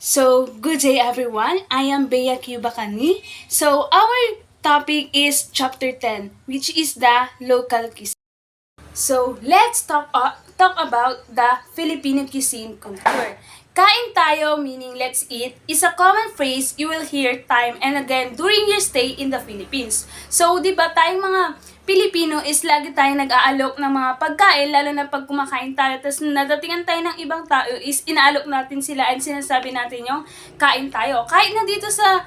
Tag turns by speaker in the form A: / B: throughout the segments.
A: So, good day everyone. I am Bea Cubacani. So, our topic is chapter 10, which is the local cuisine. So, let's talk about the Filipino cuisine culture. Kain tayo, meaning let's eat, is a common phrase you will hear time and again during your stay in the Philippines. So, di ba tayong mga Pilipino is lagi tayo nag-aalok ng mga pagkain, lalo na pag kumakain tayo, tapos nadatingan tayo ng ibang tao, is inaalok natin sila and sinasabi natin yung kain tayo. Kahit na dito sa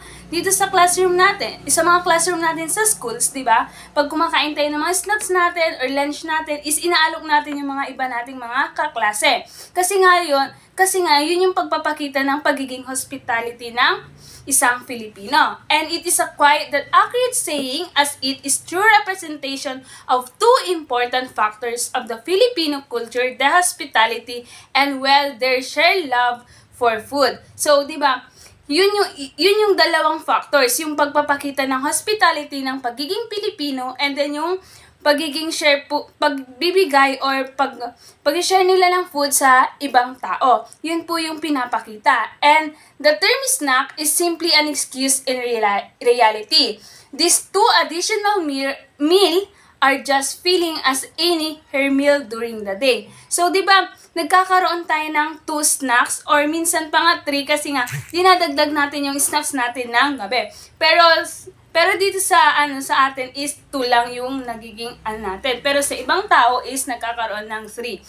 A: classroom natin, sa mga classroom natin sa schools, di ba? Pag kumakain tayo ng mga snacks natin or lunch natin, is inaalok natin yung mga iba nating mga kaklase. Kasi nga yun yung pagpapakita ng pagiging hospitality ng isang Filipino. And it is a quiet that accurate saying as it is true representation of two important factors of the Filipino culture, the hospitality and their shared love for food. So, di ba? Yun yung dalawang factors, yung pagpapakita ng hospitality ng pagiging Pilipino and then yung pagiging pagbibigay or pag-share nila ng food sa ibang tao. Yun po yung pinapakita. And the term snack is simply an excuse in reality. These two additional meal are just feeling as any her meal during the day. So, di ba, nagkakaroon tayo ng 2 snacks or minsan pa nga 3 kasi nga dinadagdag natin yung snacks natin ng gabi. Pero dito sa atin is 2 lang yung nagiging natin. Pero sa ibang tao is nagkakaroon ng 3.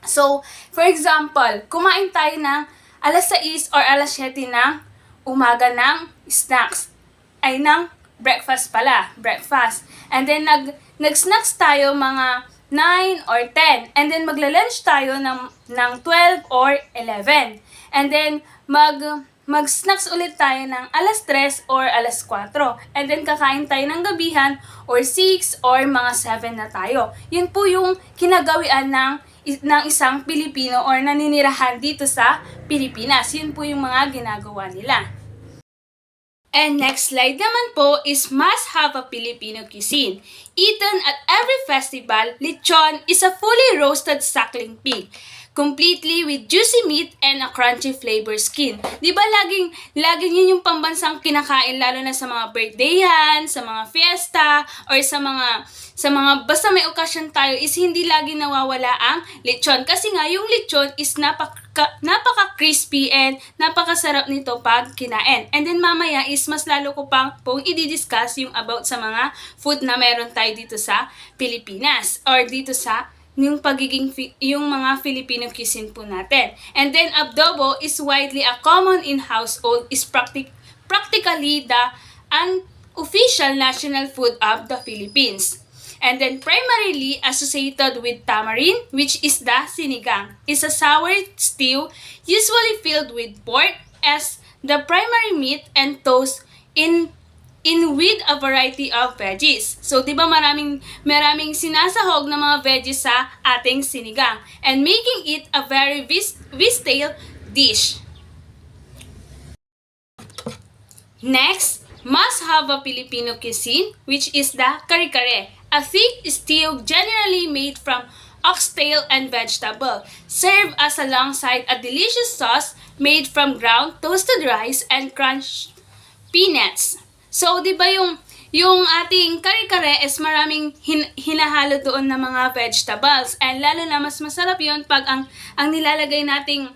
A: So, for example, kumain tayo ng alas 6 or alas 7 ng umaga ng snacks. Ay, ng breakfast. And then, nag-snacks tayo mga 9 or 10. And then, magla-lunch tayo ng 12 or 11. And then, mag-snacks ulit tayo ng alas 3 or alas 4. And then, kakain tayo ng gabihan or 6 or mga 7 na tayo. Yun po yung kinagawian ng isang Pilipino or naninirahan dito sa Pilipinas. Yun po yung mga ginagawa nila. And next slide naman po is must have a Filipino cuisine. Eaten at every festival, lechon is a fully roasted suckling pig, completely with juicy meat and a crunchy flavor skin. Di ba laging yun yung pambansang kinakain lalo na sa mga birthdayhan, sa mga fiesta, or sa mga basta may okasyon tayo is hindi lagi nawawala ang lechon. Kasi nga yung lechon is napaka-crispy and napakasarap nito pag kinain. And then mamaya is mas lalo ko pong i-discuss yung about sa mga food na meron tayo dito sa Pilipinas or dito sa yung mga Filipino cuisine po natin. And then adobo is widely a common in household is practically the unofficial national food of the Philippines. And then primarily associated with tamarind, which is the sinigang, is a sour stew usually filled with pork as the primary meat and tossed in with a variety of veggies. So, di ba maraming sinasahog na mga veggies sa ating sinigang and making it a very versatile dish. Next, must have a Filipino cuisine, which is the kare-kare, a thick stew generally made from oxtail and vegetable, served as alongside a delicious sauce made from ground toasted rice and crunched peanuts. So, di ba yung ating kare-kare is maraming hinahalo doon na mga vegetables. And lalo na mas masarap yun pag ang nilalagay nating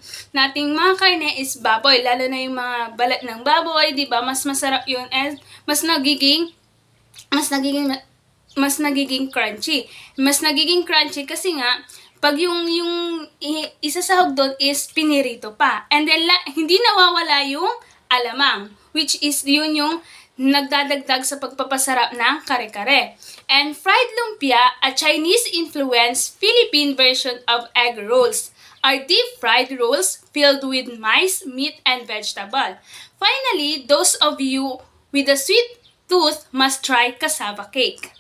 A: mga karne is baboy. Lalo na yung mga balat ng baboy, di ba? Mas masarap yun and mas nagiging crunchy. Mas nagiging crunchy kasi nga pag yung isasahog doon is pinirito pa. And then hindi nawawala yung alamang, which is yun yung nagdadagdag sa pagpapasarap ng kare-kare. And fried lumpia, a Chinese-influenced Philippine version of egg rolls, are deep-fried rolls filled with mice, meat, and vegetable. Finally, those of you with a sweet tooth must try cassava cake.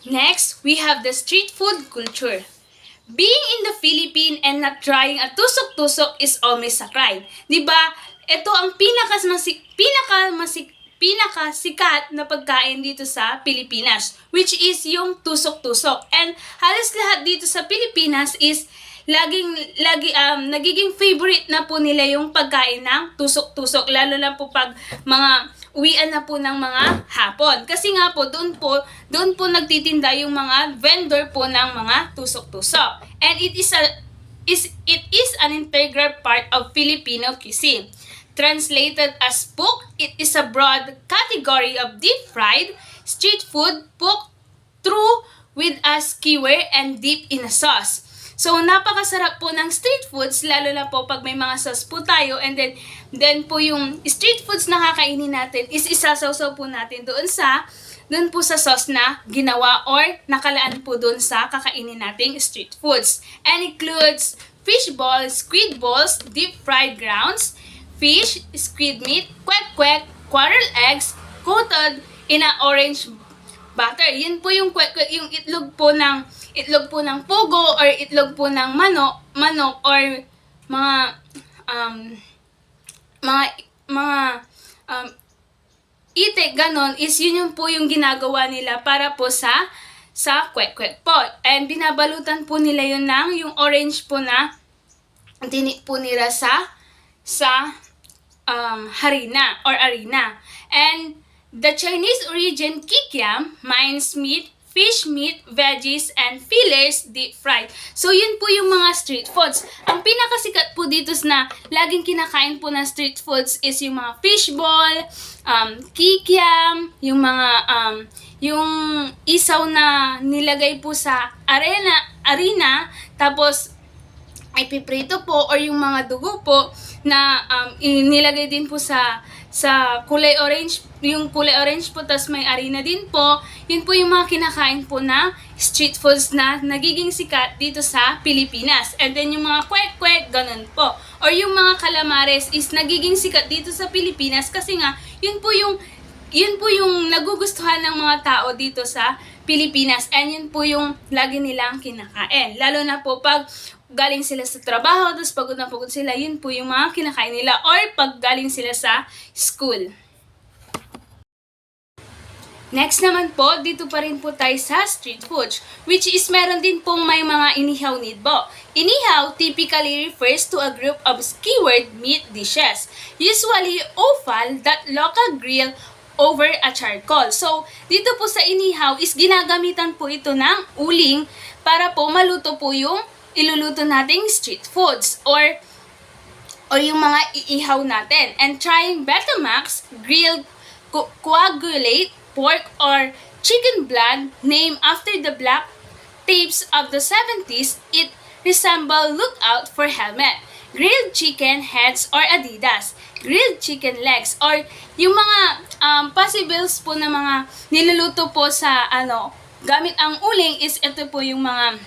A: Next, we have the street food culture. Being in the Philippines and not trying a tusok-tusok is almost a crime. Diba? Ito ang pinakasikat na pagkain dito sa Pilipinas, which is yung tusok-tusok. And halos lahat dito sa Pilipinas is nagiging favorite na po nila yung pagkain ng tusok-tusok, lalo na po pag mga uwian na po ng mga hapon. Kasi nga po doon po nagtitinda yung mga vendor po ng mga tusok-tusok. And it is an integral part of Filipino cuisine. Translated as puk, it is a broad category of deep-fried street food cooked through with a skewer and deep in a sauce. So, napakasarap po ng street foods, lalo na po pag may mga sauce po tayo, and then po yung street foods na kakainin natin is isasawsaw po natin doon po sa sauce na ginawa or nakalaan po doon sa kakainin nating street foods. And includes fish balls, squid balls, deep-fried grounds, fish, squid meat, kwek-kwek, quarrel eggs, coated in a orange butter. Yun po yung kwek-kwek, yung itlog po ng pugo or itlog po ng manok or mga itik, ganon, is yun po yung ginagawa nila para po sa kwek-kwek po. And binabalutan po nila yun ng yung orange po na tini po nila sa harina or arena. And the Chinese origin kikiam, mince meat, fish meat, veggies, and fillets deep fried. So, yun po yung mga street foods. Ang pinakasikat po dito na laging kinakain po ng street foods is yung mga fishball, kikiam, yung mga yung isaw na nilagay po sa arena, tapos ipiprito po, or yung mga dugo po na nilagay din po sa kulay orange, yung kulay orange po, tas may arena din po. Yun po yung mga kinakain po na street foods na nagiging sikat dito sa Pilipinas. And then yung mga kwek-kwek, ganun po. Or yung mga calamares is nagiging sikat dito sa Pilipinas kasi nga yun po yung nagugustuhan ng mga tao dito sa Pilipinas, and yun po yung lagi nilang kinakain. Lalo na po pag galing sila sa trabaho, tapos pagod na pagod sila, yun po yung mga kinakain nila, or pag galing sila sa school. Next naman po, dito pa rin po tayo sa street foods, which is meron din pong may mga inihaw nidbo. Inihaw typically refers to a group of skewered meat dishes, usually offal that local grill over a charcoal. So, dito po sa inihaw is ginagamitan po ito ng uling para po maluto po yung iluluto nating street foods or yung mga iihaw natin. And trying Betamax grilled coagulate pork or chicken blood named after the black tapes of the 70s, it resemble Lookout for Helmet. Grilled chicken heads or Adidas, grilled chicken legs, or yung mga possibles po na mga niluluto po sa gamit ang uling is ito po yung mga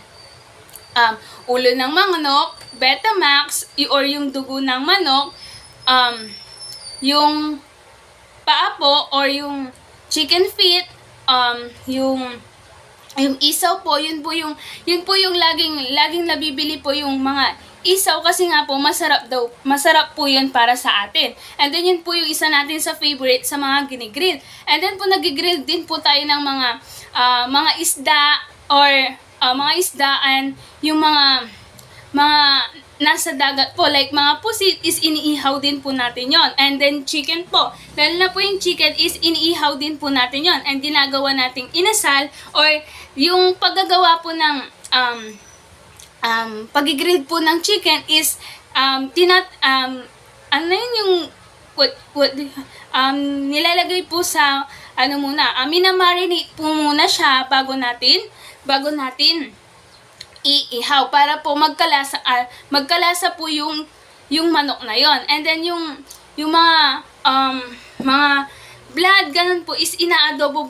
A: ulo ng manok, Betamax, or yung dugo ng manok, yung paa po or yung chicken feet, yung isaw po, yun po yung laging nabibili po yung mga isaw kasi nga po masarap po yun para sa atin. And then yun po yung isa natin sa favorite sa mga ginigrill. And then po nagigrill din po tayo ng mga isda or mga isda, and yung mga nasa dagat po, like mga pusit is iniihaw din po natin yon. And then chicken po, lalo na po yung chicken is iniihaw din po natin yon. And ginagawa nating inasal, or yung paggagawa po ng pag-grill po ng chicken is nilalagay po sa minamarinate po muna siya bago natin iihaw para po magkalasa po yung manok na yon. And then yung mga blood, ganun po, is inaadobo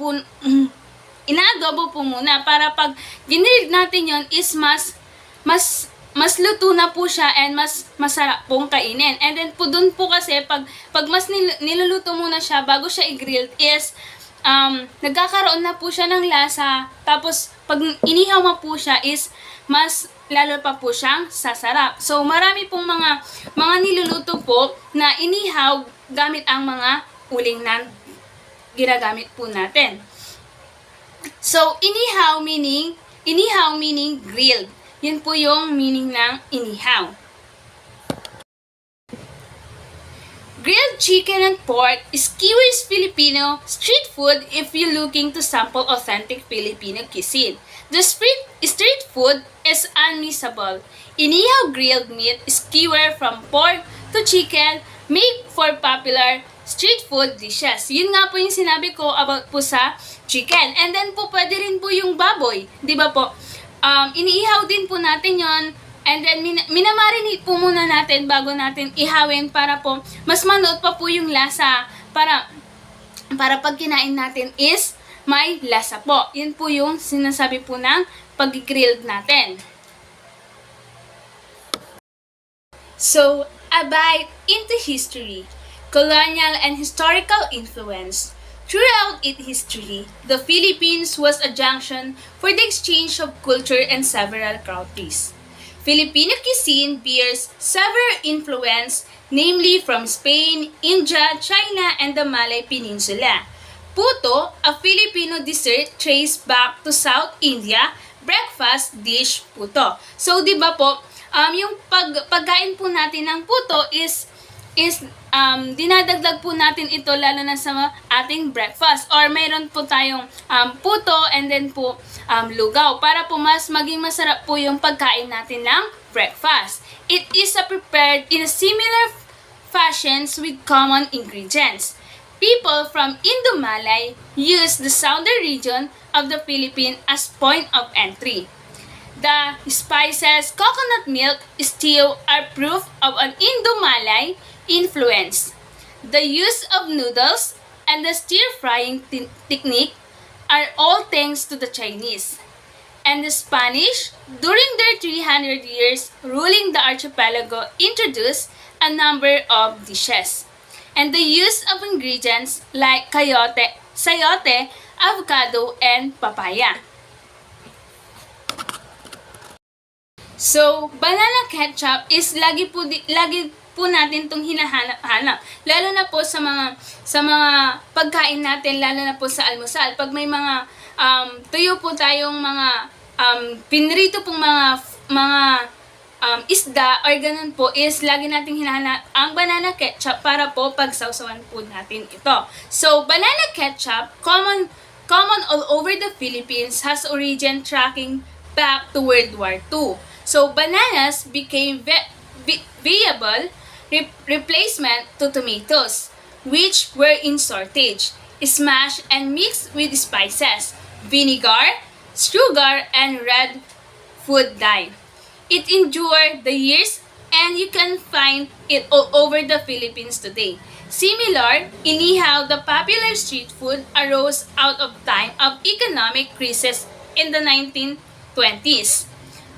A: po muna para pag ginrill natin yon is mas luto na po siya and mas masarap pong kainin. And then po dun po kasi pag mas niluluto muna siya bago siya i-grill is nagkakaroon na po siya ng lasa, tapos pag inihaw mo po siya is mas lalo pa po siyang sasarap. So marami pong mga niluluto po na inihaw gamit ang mga uling na ginagamit po natin. So inihaw meaning grilled. Yun po yung meaning ng inihaw. Grilled chicken and pork skewers Filipino street food if you're looking to sample authentic Filipino cuisine. The street food is unmissable. Inihaw grilled meat skewer from pork to chicken make for popular street food dishes. Yun nga po yung sinabi ko about po sa chicken. And then po pwede rin po yung baboy. Di ba po? Iniihaw din po natin yon. And then, minamarinate po muna natin bago natin ihawin para po mas manood pa po yung lasa para pag kinain natin is may lasa po. Yun po yung sinasabi po ng pag-grilled natin. So, a bite into history. Colonial and historical influence. Throughout its history, the Philippines was a junction for the exchange of culture and several countries. Filipino cuisine bears several influence, namely from Spain, India, China, and the Malay Peninsula. Puto, a Filipino dessert traced back to South India, breakfast dish puto. So, di ba po, yung pagkain po natin ng puto is dinadagdag po natin ito lalo na sa ating breakfast or mayroon po tayong puto and then po lugaw para po mas maging masarap po yung pagkain natin ng breakfast. It is prepared in a similar fashions with common ingredients. People from Indo-Malay use the southern region of the Philippines as point of entry. The spices, coconut milk, stew are proof of an Indo-Malay influence. The use of noodles and the stir-frying technique are all thanks to the Chinese. And the Spanish, during their 300 years ruling the archipelago, introduced a number of dishes. And the use of ingredients like sayote, avocado, and papaya. So, banana ketchup is lagi po natin itong hinahanap. Lalo na po sa mga pagkain natin, lalo na po sa almusal. Pag may mga tuyo po tayong mga pinrito pong mga isda or ganun po is lagi nating hinahanap ang banana ketchup para po pagsawsawan po natin ito. So, banana ketchup, common all over the Philippines, has origin tracking back to World War II. So, bananas became viable replacement to tomatoes, which were in shortage, smashed and mixed with spices, vinegar, sugar, and red food dye. It endured the years and you can find it all over the Philippines today. Similar, inihaw, the popular street food, arose out of time of economic crisis in the 1920s.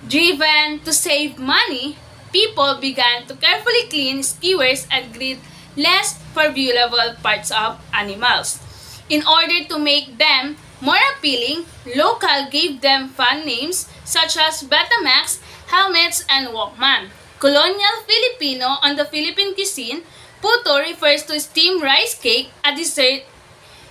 A: Driven to save money, people began to carefully clean skewers and grill less valuable parts of animals. In order to make them more appealing, local gave them fun names such as Betamax, helmets, and Walkman. Colonial Filipino on the Philippine cuisine, puto refers to steamed rice cake, a dessert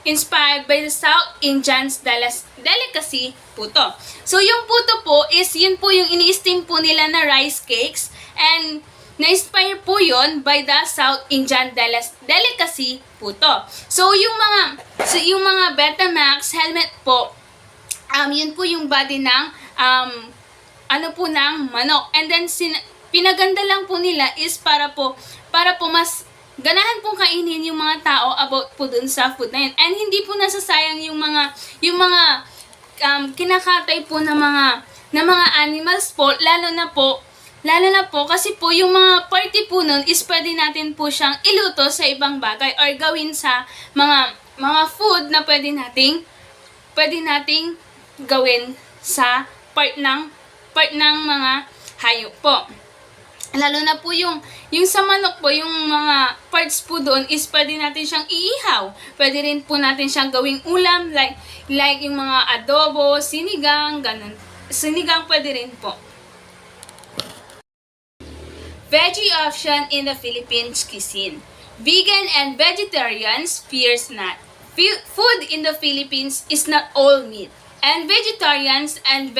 A: inspired by the South Indians' delicacy, puto. So, yung puto po is, yun po yung ini-steam po nila na rice cakes and na-inspire po yun by the South Indian delicacy, puto. So, yung mga Betamax helmet po, yun po yung body ng, ng manok. And then, pinaganda lang po nila is para po mas ganahan pong kainin yung mga tao about po dun sa food na yun. And hindi po nasasayang yung mga kinakatay po na mga animals po, lalo na po kasi po yung mga party po nun is pwede natin po siyang iluto sa ibang bagay or gawin sa mga food na pwede nating gawin sa part ng mga hayop po. Lalo na po yung sa manok po, yung mga parts po doon is pwede natin siyang iihaw. Pwede rin po natin siyang gawing ulam like yung mga adobo, sinigang, ganun. Sinigang pwede rin po. Veggie option in the Philippines cuisine. Vegan and vegetarians fears not. Food in the Philippines is not all meat. And vegetarians and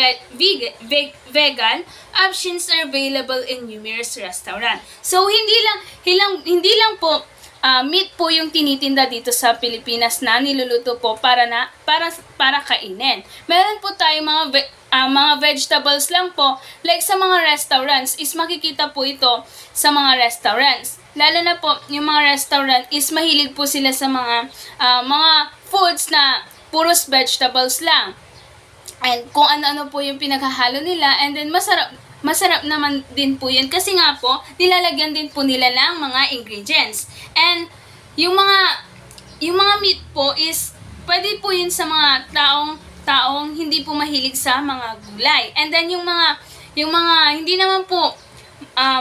A: vegan options are available in numerous restaurants. So hindi lang po meat po yung tinitinda dito sa Pilipinas na niluluto po para kainin. Meron po tayong mga vegetables lang po, like sa mga restaurants is makikita po ito sa mga restaurants. Lalo na po yung mga restaurant is mahilig po sila sa mga foods na puros vegetables lang. And kung ano-ano po yung pinaghahalo nila, and then masarap naman din po yun kasi nga po nilalagyan din po nila ng mga ingredients. And yung mga meat po is pwede po yun sa mga taong hindi po mahilig sa mga gulay. And then yung mga hindi naman po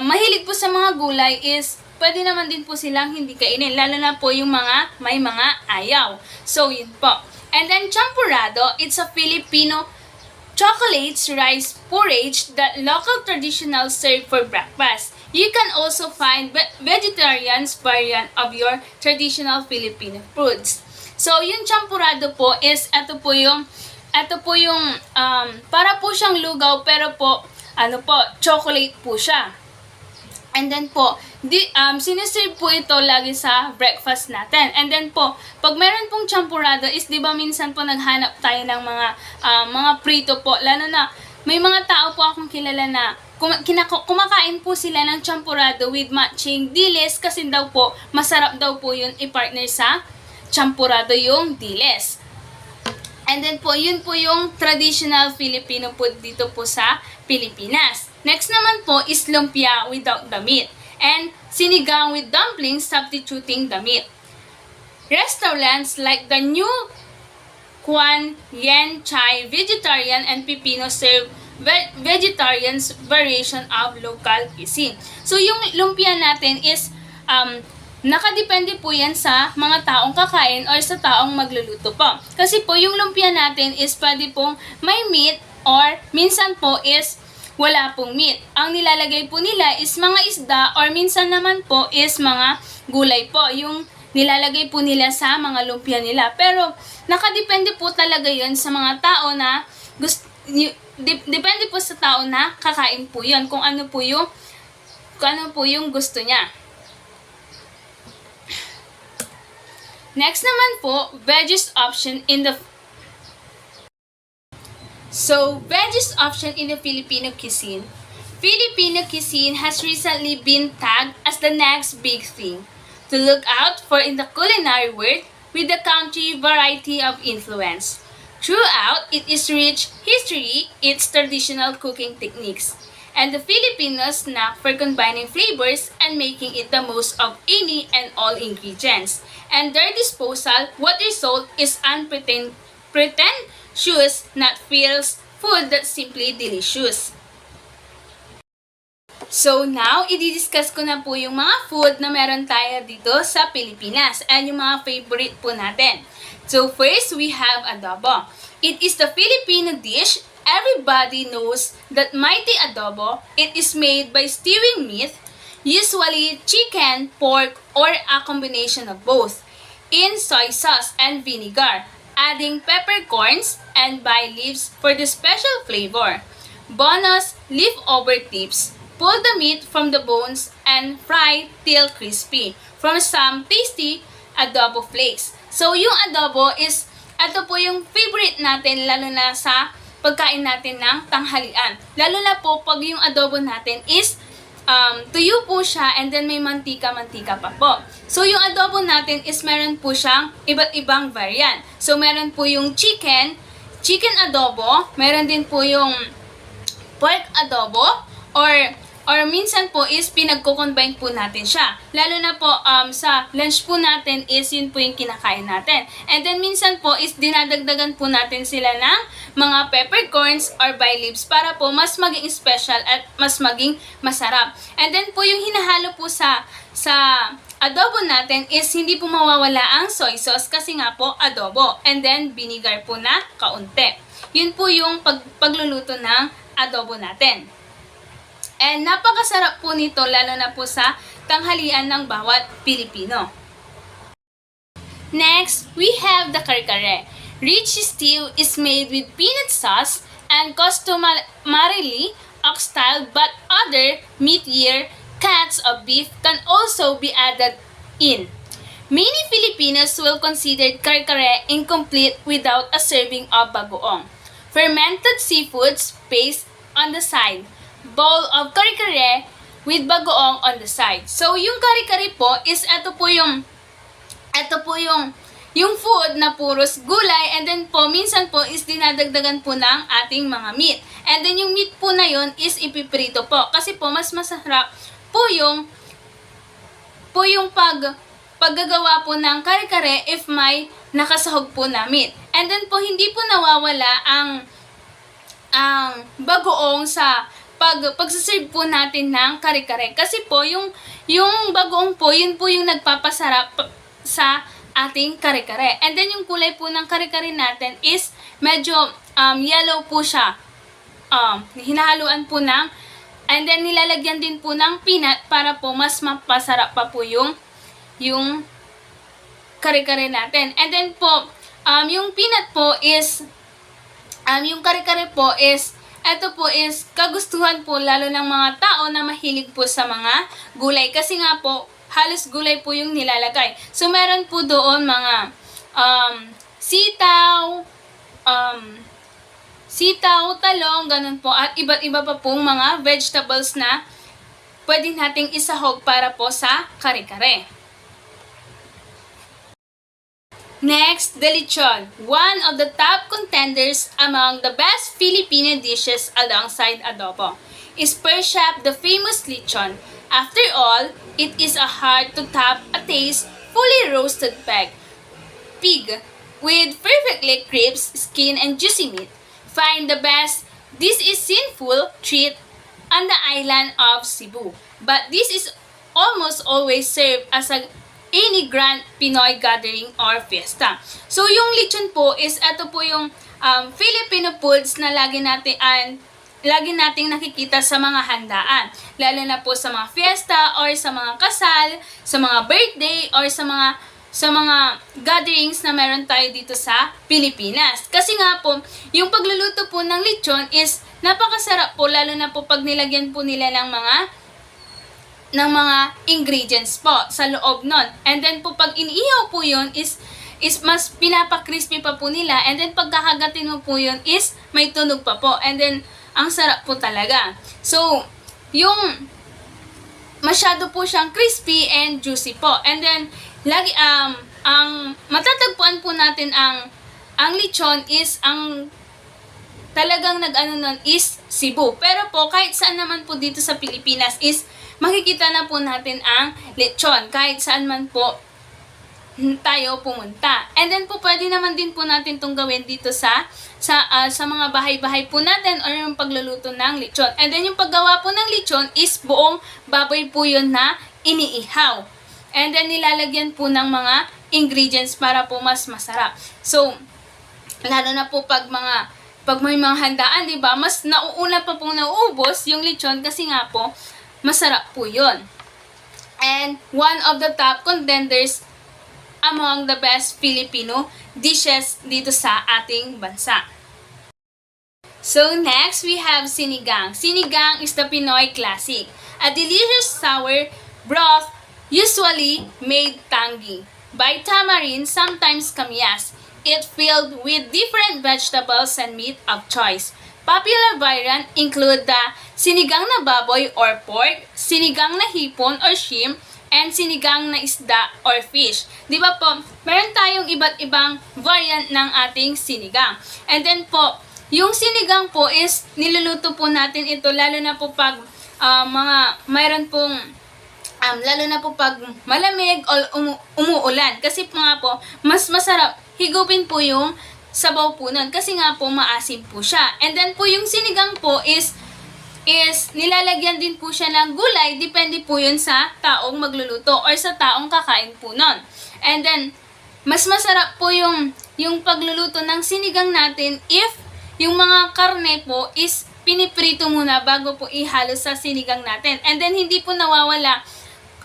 A: mahilig po sa mga gulay is pwede naman din po silang hindi kainin, lalo na po yung may mga ayaw. So yun po. And then champurrado, it's a Filipino chocolate rice porridge that local traditional serve for breakfast. You can also find vegetarian's variant of your traditional Filipino foods. So yung champurrado po is ito po yung para po siyang lugaw pero po chocolate po siya. And then po, siniserve po ito lagi sa breakfast natin. And then po, pag meron pong champurrado is, di ba minsan po naghanap tayo ng mga prito po. Lalo na, may mga tao po akong kilala na kumakain po sila ng champurrado with matching dilis kasi daw po, masarap daw po yun i-partner sa champurrado yung dilis. And then po, yun po yung traditional Filipino food dito po sa Pilipinas. Next naman po is lumpia without the meat. And sinigang with dumplings substituting the meat. Restaurants like the New Kwan Yen Chai Vegetarian and Pipino serve vegetarian's variation of local cuisine. So yung lumpia natin is nakadepende po yan sa mga taong kakain or sa taong magluluto po. Kasi po yung lumpia natin is pwede pong may meat or minsan po is wala pong meat. Ang nilalagay po nila is mga isda or minsan naman po is mga gulay po. Yung nilalagay po nila sa mga lumpia nila. Pero nakadepende po talaga yun sa mga tao na depende po sa tao na kakain po yun. Kung ano po yung gusto niya. Next naman po, veggies option in the Filipino cuisine. Filipino cuisine has recently been tagged as the next big thing to look out for in the culinary world with the country variety of influence. Throughout, it is rich history, its traditional cooking techniques, and the Filipinos knack for combining flavors and making it the most of any and all ingredients. And their disposal, what result is pretentious, not feels food that's simply delicious. So now, i-discuss ko na po yung mga food na meron tayo dito sa Pilipinas and yung mga favorite po natin. So first, we have adobo. It is the Filipino dish. Everybody knows that mighty adobo. It is made by stewing meat, usually chicken, pork, or a combination of both, in soy sauce and vinegar, adding peppercorns and bay leaves for the special flavor. Bonus, leftover tips. Pull the meat from the bones and fry till crispy from some tasty adobo flakes. So yung adobo is, ito po yung favorite natin lalo na sa pagkain natin ng tanghalian. Lalo na po pag yung adobo natin is tuyo po siya and then may mantika-mantika pa po. So yung adobo natin is meron po siyang iba't ibang variant. So meron po yung chicken adobo, meron din po yung pork adobo, or minsan po is pinagko-combine po natin siya. Lalo na po sa lunch po natin is yun po yung kinakain natin. And then minsan po is dinadagdagan po natin sila ng mga peppercorns or bay leaves para po mas maging special at mas maging masarap. And then po yung hinahalo po sa adobo natin is hindi po mawawala ang soy sauce kasi nga po adobo. And then vinegar po na kaunti. Yun po yung pagluluto ng adobo natin. And napakasarap po nito lalo na po sa tanghalian ng bawat Pilipino. Next, we have the kare-kare. Rich stew is made with peanut sauce and customarily ox-style, but other meatier cuts of beef can also be added in. Many Filipinos will consider kare-kare incomplete without a serving of bagoong. Fermented seafoods paste on the side. Bowl of kare-kare with bagoong on the side. So, yung kare-kare po is yung food na puros gulay, and then po, minsan po is dinadagdagan po ng ating mga meat. And then yung meat po na yun is ipiprito po. Kasi po, mas masarap po yung paggagawa po ng kare-kare if may nakasahog po na meat. And then po, hindi po nawawala ang bagoong sa pagsaserve po natin ng kare-kare. Kasi po, yung bagoong po, yun po yung nagpapasarap sa ating kare-kare. And then yung kulay po ng kare-kare natin is medyo yellow po siya. Hinahaluan po and then nilalagyan din po ng peanut para po mas mapasarap pa po yung kare-kare natin. And then po, yung peanut po is, yung kare-kare po is, ito po is kagustuhan po lalo ng mga tao na mahilig po sa mga gulay. Kasi nga po, halos gulay po yung nilalagay. So, meron po doon mga sitaw, talong, ganun po. At iba't iba pa pong mga vegetables na pwede nating isahog para po sa kare-kare. Next, the lechon, one of the top contenders among the best Filipino dishes alongside adobo, is perhaps the famous lechon. After all, it is a hard to top a taste fully roasted pig with perfectly crisp skin and juicy meat. Find the best. This is sinful treat on the island of Cebu, but this is almost always served as any grand Pinoy gathering or fiesta. So, yung lechon po is, ito po yung Filipino foods na lagi nating nakikita sa mga handaan. Lalo na po sa mga fiesta or sa mga kasal, sa mga birthday or sa mga gatherings na meron tayo dito sa Pilipinas. Kasi nga po, yung pagluluto po ng lechon is napakasarap po, lalo na po pag nilagyan po nila ng mga ingredients po sa loob nun. And then po, pag iniihaw po yun is mas pinapa-crispy pa po nila. And then, pagkakagatin mo po yun is may tunog pa po. And then, ang sarap po talaga. So, yung masyado po siyang crispy and juicy po. And then, ang matatagpuan po natin ang lechon is talagang nag-ano nun is Cebu. Pero po, kahit saan naman po dito sa Pilipinas is makikita na po natin ang lechon. Kahit saan man po tayo pumunta. And then po, pwede naman din po natin itong gawin dito sa mga bahay-bahay po natin or yung pagluluto ng lechon. And then yung paggawa po ng lechon is buong baboy po yun na iniihaw. And then nilalagyan po ng mga ingredients para po mas masarap. So, lalo na po pag may mga handaan, di ba? Mas nauuna pa pong nauubos yung lechon kasi nga po masarap po yun. And one of the top contenders among the best Filipino dishes dito sa ating bansa. So next, we have sinigang. Sinigang is the Pinoy classic. A delicious sour broth usually made tangy by tamarind, sometimes kamyas. It filled with different vegetables and meat of choice. Popular variant include the sinigang na baboy or pork, sinigang na hipon or shrimp, and sinigang na isda or fish. Di ba po, meron tayong iba't ibang variant ng ating sinigang. And then po, yung sinigang po is niluluto po natin ito lalo na po pag mayroon pong lalo na po pag malamig o umuulan. Kasi po nga po, mas masarap higupin po yung sabaw po nun. Kasi nga po, maasim po siya. And then po, yung sinigang po is nilalagyan din po siya ng gulay. Depende po yun sa taong magluluto or sa taong kakain po nun. And then, mas masarap po yung pagluluto ng sinigang natin if yung mga karne po is piniprito muna bago po ihalo sa sinigang natin. And then, hindi po nawawala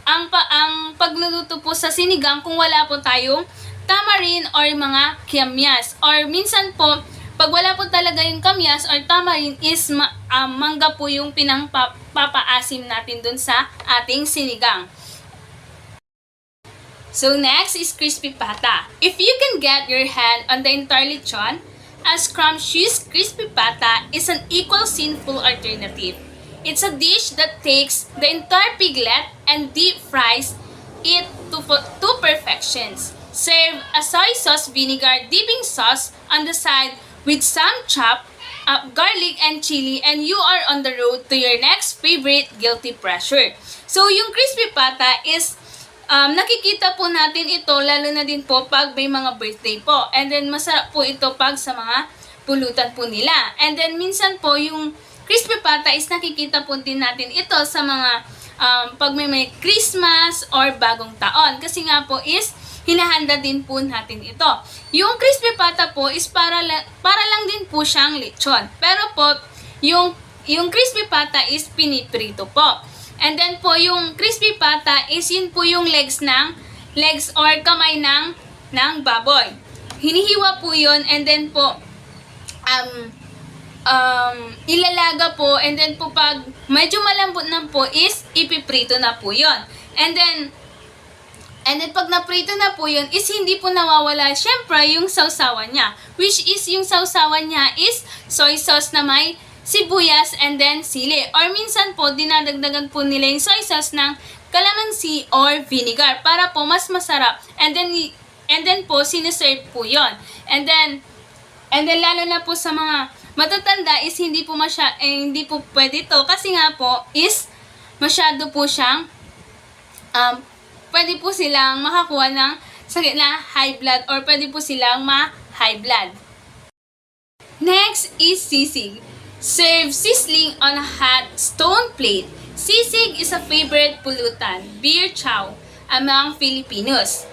A: ang pagluluto po sa sinigang kung wala po tayong tamarin or mga kamyas. Or minsan po, pag wala po talaga yung kamyas or tamarin is mangga po yung pinangpapaasim natin dun sa ating sinigang. So next is crispy pata. If you can get your hand on the entire lechon, a scrumptious crispy pata is an equal sinful alternative. It's a dish that takes the entire piglet and deep fries it to perfections. Serve a soy sauce vinegar dipping sauce on the side with some chopped up garlic and chili, and you are on the road to your next favorite guilty pleasure. So yung crispy pata is nakikita po natin ito lalo na din po pag may mga birthday po. And then masarap po ito pag sa mga pulutan po nila. And then minsan po yung crispy pata is nakikita po din natin ito sa mga pag may Christmas or bagong taon. Kasi nga po is hinahanda din po natin ito. Yung crispy pata po is para lang din po siyang lechon. Pero po, yung crispy pata is piniprito po. And then po, yung crispy pata is yun po yung legs or kamay ng baboy. Hinihiwa po yun, and then po, ilalaga po, and then po pag medyo malambot na po is ipiprito na po yun. And then pag naprito na po yun is hindi po nawawala syempre yung sausawan niya, which is yung sausawan niya is soy sauce na may sibuyas and then sili. Or minsan po dinadagdagan po nila yung soy sauce ng calamansi or vinegar para po mas masarap. And then po siniserve po yun. And then lalo na po sa mga matatanda is hindi po pwede to kasi nga po is masyado po siyang pwede po silang makakuha ng sakit na high blood or pwede po silang ma-high blood. Next is sisig. Serve sizzling on a hot stone plate. Sisig is a favorite pulutan, beer chow, among Filipinos.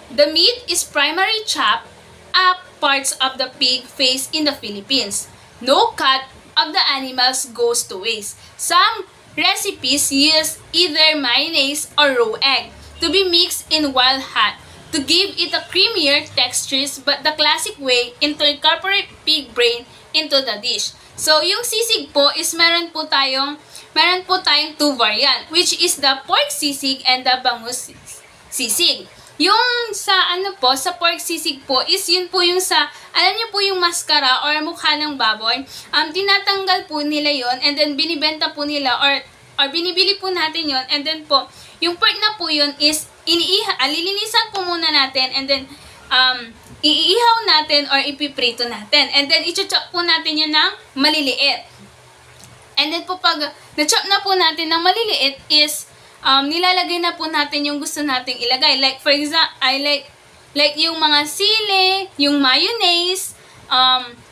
A: The meat is primarily chopped up parts of the pig face in the Philippines. No cut of the animals goes to waste. Some recipes use either mayonnaise or raw egg to be mixed in while hot to give it a creamier textures, but the classic way is to incorporate pig brain into the dish. So yung sisig po is meron po tayong two variant, which is the pork sisig and the bangus sisig. Yung sa sa pork sisig po is yun po yung alam niyo po yung maskara or mukha ng baboy. Tinatanggal po nila yon, and then binibenta po nila or binibili po natin yon, and then po yung pork na po yun is lilinisan po muna natin, and then iihaw natin or ipiprito natin, and then i-chop po natin yun ng maliliit. And then po pag na-chop na po natin ng maliliit is nilalagay na po natin yung gusto nating ilagay. Like for example, like yung mga sili, yung mayonnaise,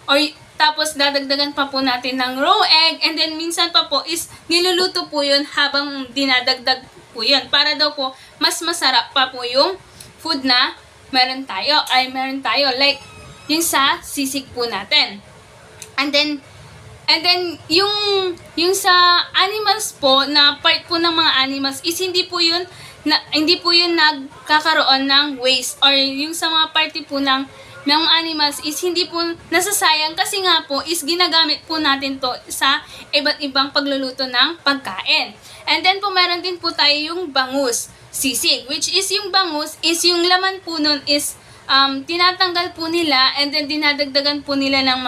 A: or tapos dadagdagan pa po natin ng raw egg, and then minsan pa po is niluluto po yun habang dinadagdag po yun para daw po mas masarap pa po yung food na meron tayo. Like yung sa sisig po natin. And then yung sa animals po, na part po ng mga animals is hindi po yun nagkakaroon ng waste, or yung sa mga party po ng animals is hindi po nasasayang kasi nga po is ginagamit po natin to sa iba't ibang pagluluto ng pagkain. And then po meron din po tayo yung bangus sisig, which is yung bangus is yung laman po nun is tinatanggal po nila, and then dinadagdagan po nila ng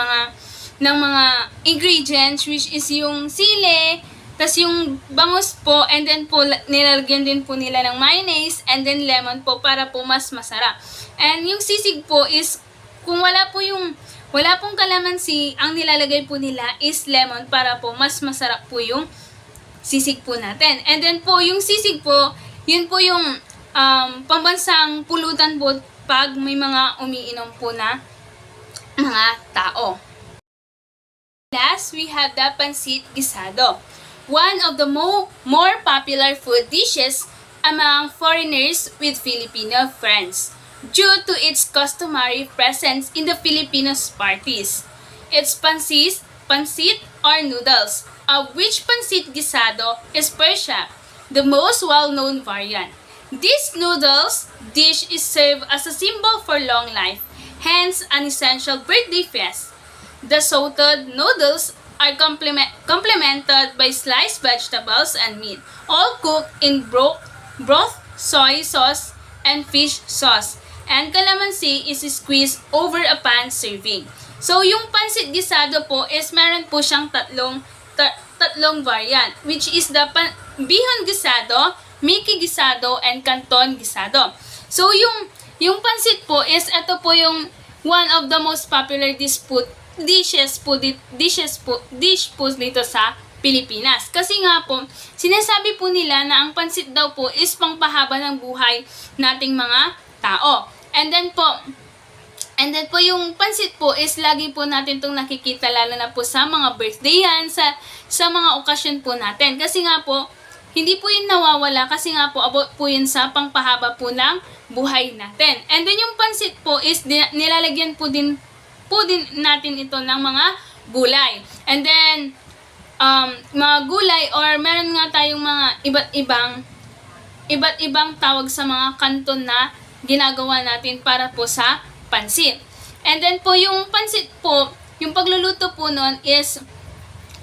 A: mga ingredients, which is yung sili, tas yung bangus po, and then po nilalagyan din po nila ng mayonnaise and then lemon po para po mas masarap. And yung sisig po is kung wala pong kalamansi, ang nilalagay po nila is lemon para po mas masarap po yung sisig po natin. And then po yung sisig po, yun po yung pambansang pulutan po pag may mga umiinom po na mga tao. Last, we have the pancit guisado, one of the more popular food dishes among foreigners with Filipino friends, due to its customary presence in the Filipinos parties. It's pancit or noodles, of which pancit guisado is Persia, the most well-known variant. These noodles dish is served as a symbol for long life, hence an essential birthday feast. The sauteed noodles are complemented by sliced vegetables and meat, all cooked in broth, soy sauce, and fish sauce. And calamansi is squeezed over a pan serving. So, yung pansit gisado po is meron po siyang tatlong variant, which is the bihon gisado, Mickey gisado, and canton gisado. So, yung pansit po is, ito po yung one of the most popular dish po dito sa Pilipinas. Kasi nga po, sinasabi po nila na ang pansit daw po is pangpahaba ng buhay nating mga tao. And then po yung pansit po is lagi po natin itong nakikita, lalo na po sa mga birthday yan, sa mga okasyon po natin. Kasi nga po, hindi po yun nawawala kasi nga po about po yun sa pangpahaba po ng buhay natin. And then yung pansit po is nilalagyan po din natin ito ng mga gulay. And then, mga gulay or meron nga tayong mga iba't ibang tawag sa mga kanton na ginagawa natin para po sa pansit. And then po yung pansit po, yung pagluluto po nun is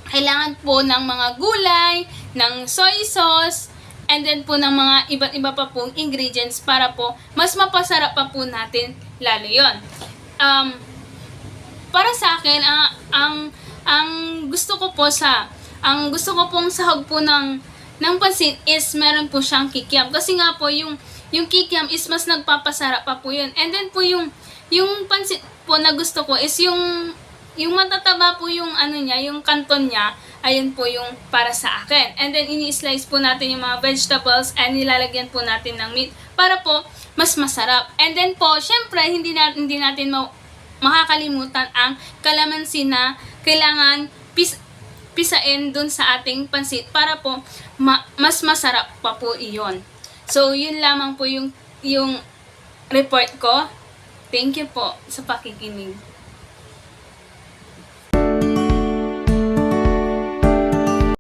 A: kailangan po ng mga gulay, ng soy sauce, and then po ng mga iba't iba pa pong ingredients para po mas mapasarap pa po natin lalo yon. Para sa akin, ang gusto ko pong sahog po ng pansit is meron po siyang kikiam. Kasi nga po yung kikiam is mas nagpapasarap pa po yun. And then po yung pansit po na gusto ko is yung matataba po yung yung kanton niya, ayun po yung para sa akin. And then ini-slice po natin yung mga vegetables and nilalagyan po natin ng meat para po mas masarap. And then po, syempre hindi natin makakalimutan ang kalamansi na kailangan pisain dun sa ating pansit para po mas masarap pa po iyon. So, yun lamang po yung report ko. Thank you po sa pakikinig.